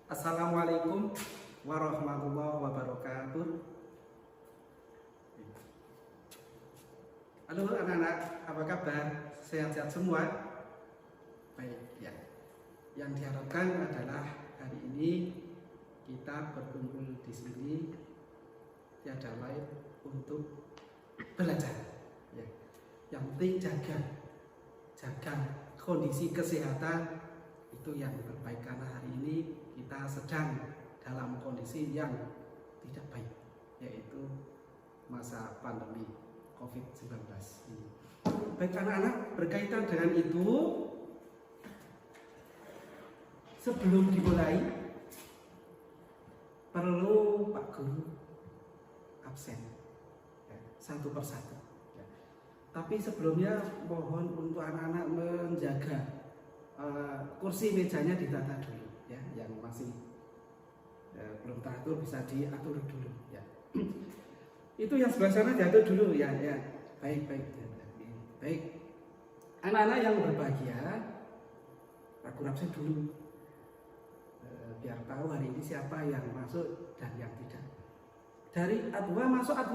Assalamualaikum warahmatullahi wabarakatuh. Halo anak-anak, apa kabar? Sehat-sehat semua? Baik ya. Yang diharapkan adalah hari ini kita berkumpul di sini tiada lain untuk belajar. Ya. Yang penting jaga kondisi kesehatan itu yang terbaik, karena hari ini kita sedang dalam kondisi yang tidak baik, yaitu masa pandemi COVID-19 ini. Baik anak-anak, berkaitan dengan itu, sebelum dimulai perlu Pak Guru absen ya, satu persatu ya. Tapi sebelumnya mohon untuk anak-anak menjaga kursi mejanya ditata dulu ya, yang masih belum teratur bisa diatur dulu ya. Itu yang sebelah sana diatur dulu ya. Baik. Anak-anak yang berbahagia, ragu absen dulu biar tahu hari ini siapa yang masuk dan yang tidak. Dari A2 masuk A2.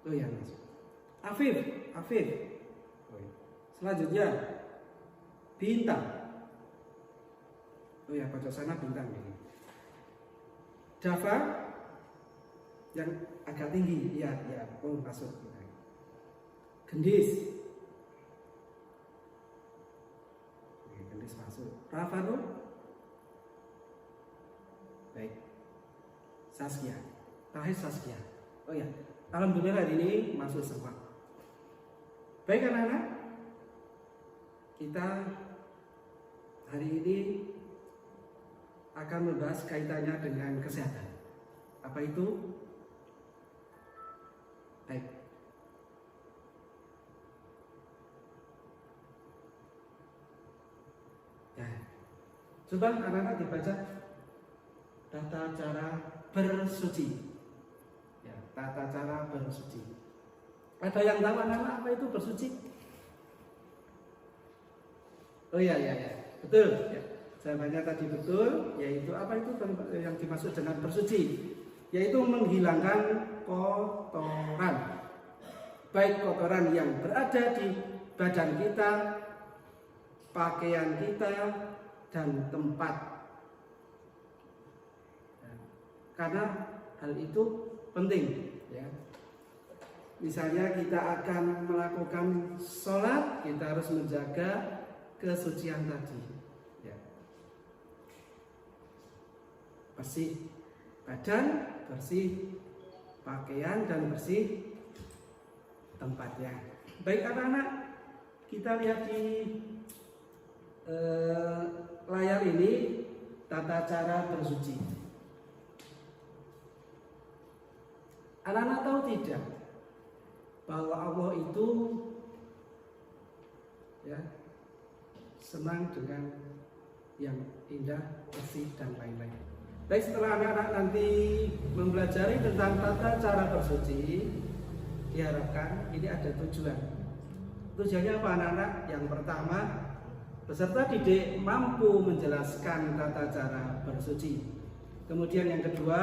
Oh ya, masuk. Afif. Oh, ya. Selanjutnya Bintang. Oh ya, pojok sana Bintang ini. Dava yang agak tinggi, ya. Oh, masuk. Gendis. Oke, Gendis masuk. Rafano. Baik. Saskia. Terakhir Saskia. Oh ya, alhamdulillah hari ini masuk semua. Baik anak-anak, kita hari ini akan membahas kaitannya dengan kesehatan. Apa itu? Baik. Ya. Coba anak-anak dibaca tata cara bersuci. Ya, tata cara bersuci. Ada yang tahu anak-anak apa itu bersuci? Oh iya, betul. Ya. Jawabannya tadi betul, yaitu apa itu yang dimaksud dengan bersuci? Yaitu menghilangkan kotoran, baik kotoran yang berada di badan kita, pakaian kita, dan tempat. Karena hal itu penting. Ya. Misalnya kita akan melakukan sholat, kita harus menjaga kesucian tadi. Ya. Bersih badan, bersih pakaian, dan bersih tempatnya. Baik anak-anak, kita lihat di layar ini tata cara bersuci. Anak-anak tahu tidak bahwa Allah itu ya senang dengan yang indah, bersih, dan lain-lain. Baik, setelah anak-anak nanti mempelajari tentang tata cara bersuci, diharapkan ini ada tujuan. Tujuannya apa anak-anak? Yang pertama, peserta didik mampu menjelaskan tata cara bersuci. Kemudian yang kedua,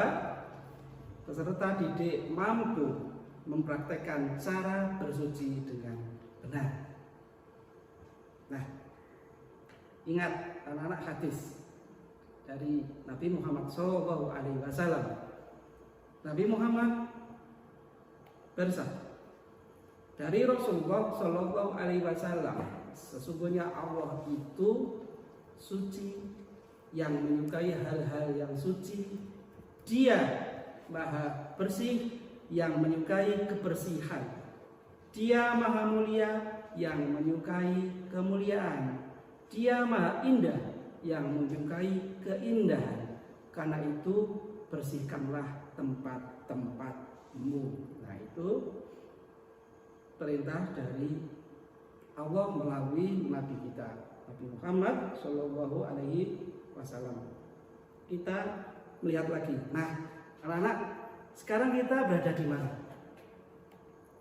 peserta didik mampu mempraktekkan cara bersuci dengan benar. Nah, ingat anak-anak hadis dari Nabi Muhammad SAW. Nabi Muhammad bersabda dari Rasulullah SAW, sesungguhnya Allah itu suci, yang menyukai hal-hal yang suci. Dia maha bersih, yang menyukai kebersihan. Dia maha mulia, yang menyukai kemuliaan. Dia maha indah, yang menyukai keindahan. Karena itu bersihkanlah tempat-tempatmu. Nah, itu perintah dari Allah melalui Nabi kita, Nabi Muhammad SAW. Kita melihat lagi. Nah, anak-anak, sekarang kita berada di mana?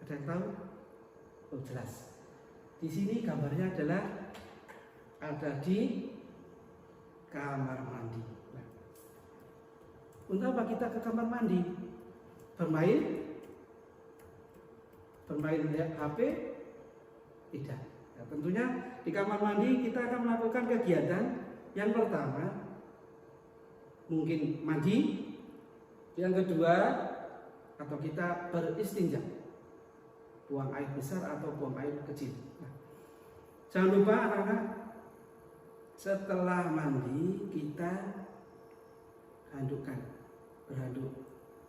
Ada yang tahu? Oh, jelas. Di sini gambarnya adalah ada di kamar mandi. Nah, untuk apa kita ke kamar mandi? Bermain HP? Tidak. Ya, tentunya di kamar mandi kita akan melakukan kegiatan yang pertama mungkin mandi, yang kedua atau kita beristinja, buang air besar atau buang air kecil. Nah, jangan lupa anak-anak, setelah mandi kita berhanduk.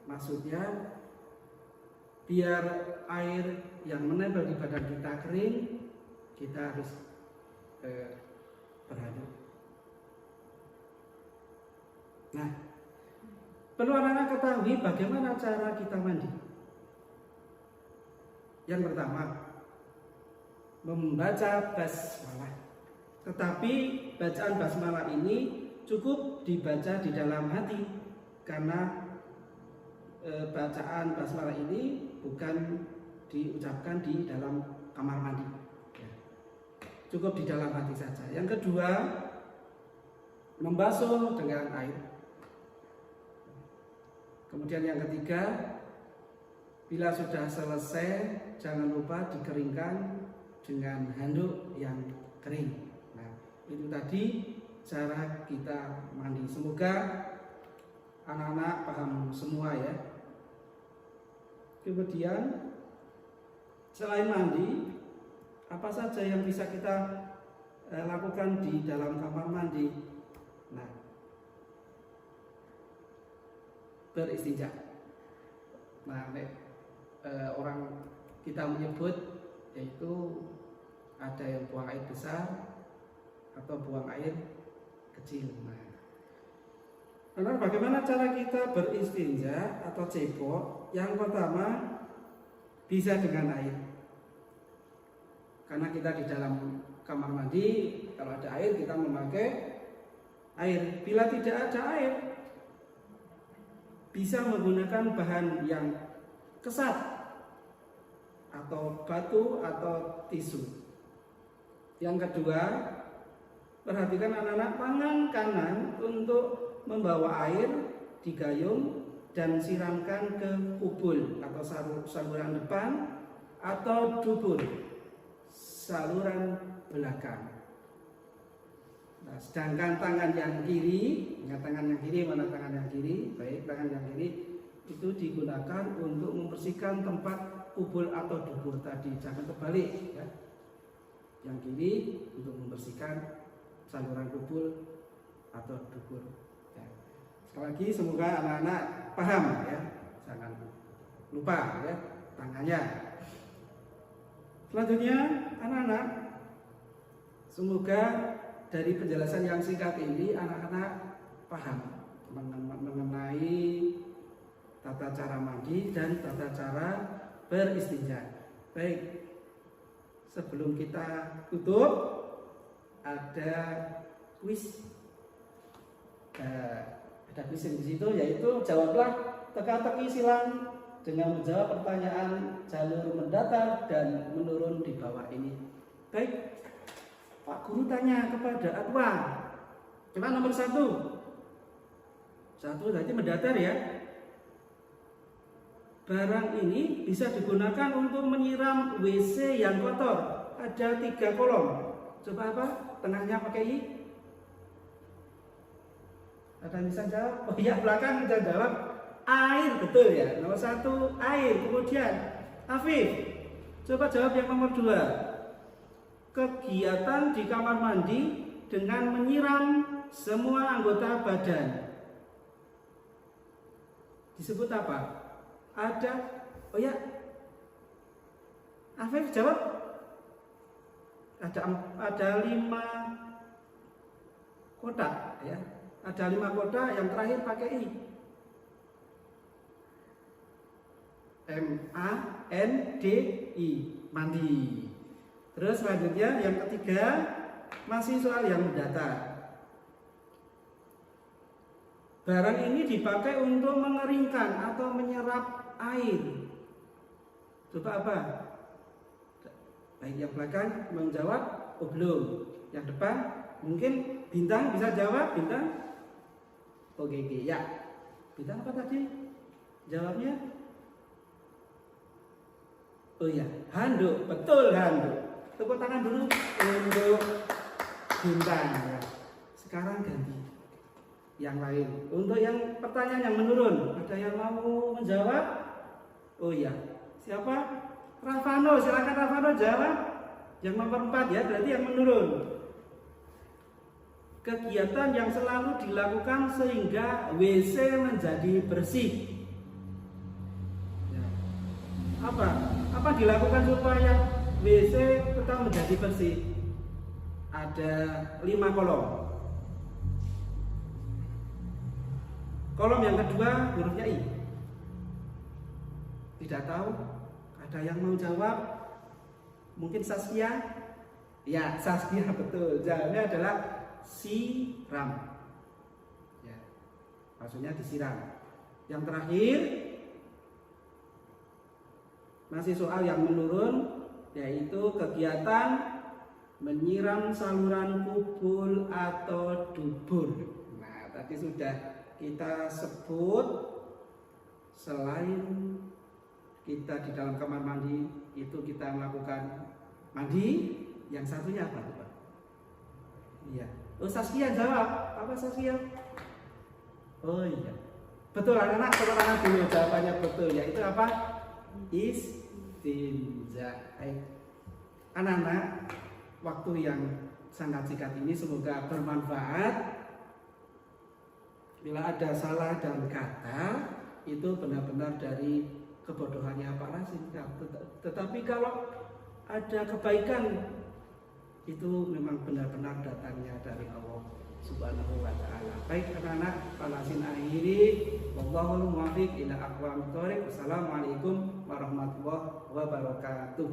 Maksudnya biar air yang menempel di badan kita kering, kita harus berhanduk. Nah, perlu anak-anak ketahui bagaimana cara kita mandi. Yang pertama, membaca basmalah. Tetapi bacaan basmalah ini cukup dibaca di dalam hati, karena bacaan basmalah ini bukan diucapkan di dalam kamar mandi, cukup di dalam hati saja. Yang kedua, membasuh dengan air. Kemudian yang ketiga, bila sudah selesai jangan lupa dikeringkan dengan handuk yang kering. Nah, itu tadi cara kita mandi. Semoga anak-anak paham semua ya. Kemudian selain mandi, apa saja yang bisa kita lakukan di dalam kamar mandi? Nah, beristinja. Nah, orang kita menyebut yaitu ada yang buang air besar atau buang air kecil. Nah, bagaimana cara kita beristinja atau cebok? Yang pertama, bisa dengan air. Karena kita di dalam kamar mandi, kalau ada air kita memakai air. Bila tidak ada air, bisa menggunakan bahan yang kesat atau batu atau tisu. Yang kedua, perhatikan anak-anak, tangan kanan untuk membawa air di gayung dan siramkan ke kubul atau saluran depan atau dubur saluran belakang. Nah, sedangkan tangan yang kiri, ingat tangan yang kiri, mana tangan yang kiri? Baik, tangan yang kiri itu digunakan untuk membersihkan tempat kubul atau dubur tadi, jangan terbalik ya. Yang kiri untuk membersihkan saluran kubul atau dubur ya. Sekali lagi semoga anak-anak paham ya, jangan lupa ya tangannya. Selanjutnya anak-anak, semoga dari penjelasan yang singkat ini anak-anak paham mengenai tata cara mandi dan tata cara beristinja. Baik, sebelum kita tutup ada kuis. Ada kuis di situ, yaitu jawablah teka-teki silang dengan menjawab pertanyaan jalur mendatar dan menurun di bawah ini. Baik, Pak Guru tanya kepada Atwa, coba nomor 1. 1 berarti mendatar ya. Barang ini bisa digunakan untuk menyiram WC yang kotor. Ada 3 kolom. Coba apa? Tengahnya pakai I. Ada yang bisa jawab? Oh iya, belakang bisa jawab. Air, betul ya. Nomor 1 air. Kemudian Afif, coba jawab yang nomor 2. Kegiatan di kamar mandi dengan menyiram semua anggota badan disebut apa? Ada, oh ya, Afif jawab. Ada 5 kotak ya. Ada 5 kotak, yang terakhir pakai I. MANDI, mandi. Terus selanjutnya yang ketiga masih soal yang mendatar. Barang ini dipakai untuk mengeringkan atau menyerap air. Coba apa? Baik, yang belakang menjawab, oh belum. Yang depan mungkin Bintang bisa jawab? Bintang? Oke, ya. Bintang apa tadi? Jawabnya? Oh iya, handuk. Betul, handuk. Tepuk tangan dulu untuk Bintang ya. Sekarang ganti yang lain. Untuk yang pertanyaan yang menurun, ada yang mau menjawab? Oh iya, siapa? Rafano, silakan Rafano jawab. Yang nomor 4 ya, berarti yang menurun. Kegiatan yang selalu dilakukan sehingga WC menjadi bersih. Ya. Apa dilakukan supaya WC tetap menjadi bersih? Ada 5 kolom. Kolom yang kedua hurufnya I. Tidak tahu? Ada yang mau jawab? Mungkin Saskia? Ya, Saskia betul. Jawabnya adalah siram. Ya, maksudnya disiram. Yang terakhir masih soal yang menurun, yaitu kegiatan menyiram saluran kubul atau dubur. Nah, tadi sudah kita sebut, selain kita di dalam kamar mandi itu kita melakukan mandi, yang satunya apa Pak? Iya. Oh, Saskia jawab. Apa Saskia? Oh iya. Betul, anak-anak tepuk tangan dulu, jawabannya betul, yaitu apa? Istinja. Anak-anak, waktu yang sangat singkat ini semoga bermanfaat. Bila ada salah dan kata, itu benar-benar dari kebodohannya Pak Rasim. Tetapi kalau ada kebaikan, itu memang benar-benar datangnya dari Allah Subhanahu wa Ta'ala. Baik anak-anak, Pak Rasim akhiri. Wallahul muwaffiq ila aqwamit thoriq. Wassalamualaikum warahmatullahi wabarakatuh.